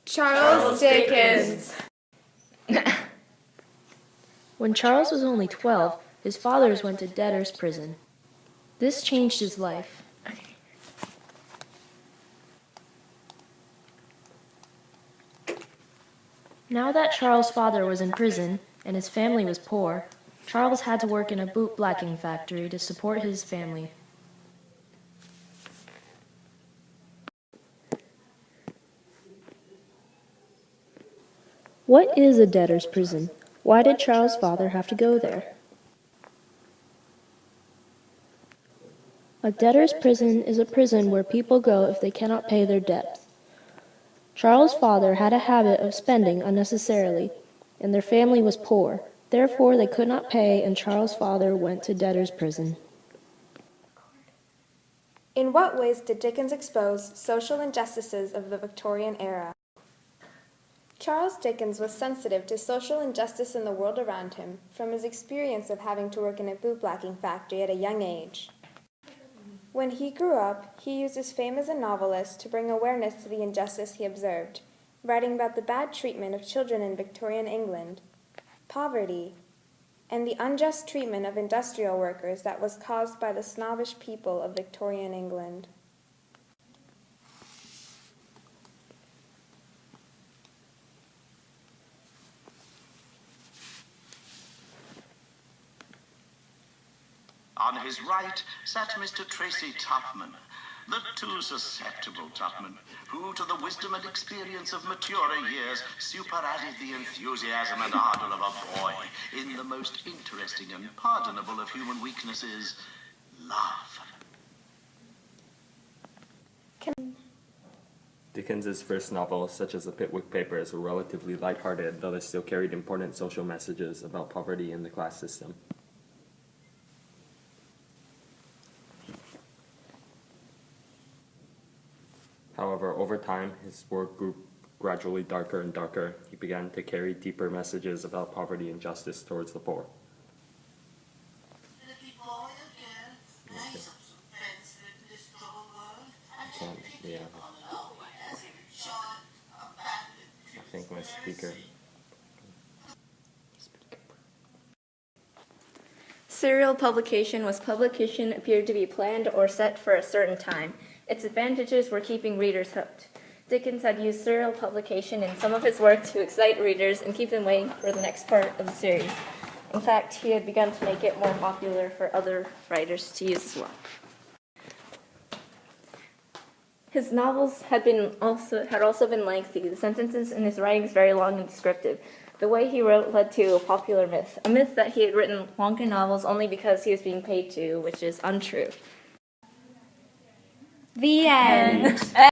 Charles Dickens. When Charles was only 12, his fathers went to debtor's prison. This changed his life. Now that Charles' father was in prison and his family was poor, Charles had to work in a boot-blacking factory to support his family. What is a debtor's prison? Why did Charles' father have to go there? A debtor's prison is a prison where people go if they cannot pay their debts. Charles' father had a habit of spending unnecessarily, and their family was poor. Therefore, they could not pay, and Charles' father went to debtor's prison. In what ways did Dickens expose social injustices of the Victorian era? Charles Dickens was sensitive to social injustice in the world around him from his experience of having to work in a bootblacking factory at a young age. When he grew up, he used his fame as a novelist to bring awareness to the injustice he observed, writing about the bad treatment of children in Victorian England, poverty, and the unjust treatment of industrial workers that was caused by the snobbish people of Victorian England. On his right sat Mr. Tracy Tupman, the too susceptible Tupman, who to the wisdom and experience of maturer years superadded the enthusiasm and ardor of a boy in the most interesting and pardonable of human weaknesses, love. Dickens's first novels, such as The Pickwick Papers, were relatively lighthearted, though they still carried important social messages about poverty and the class system. However, over time, his work grew gradually darker and darker. He began to carry deeper messages about poverty and justice towards the poor. Yeah. I think my speaker. Serial publication was publication appeared to be planned or set for a certain time. Its advantages were keeping readers hooked. Dickens had used serial publication in some of his work to excite readers and keep them waiting for the next part of the series. In fact, he had begun to make it more popular for other writers to use as well. His novels had also been lengthy. The sentences in his writings very long and descriptive. The way he wrote led to a popular myth, a myth that he had written longer novels only because he was being paid to, which is untrue. The end.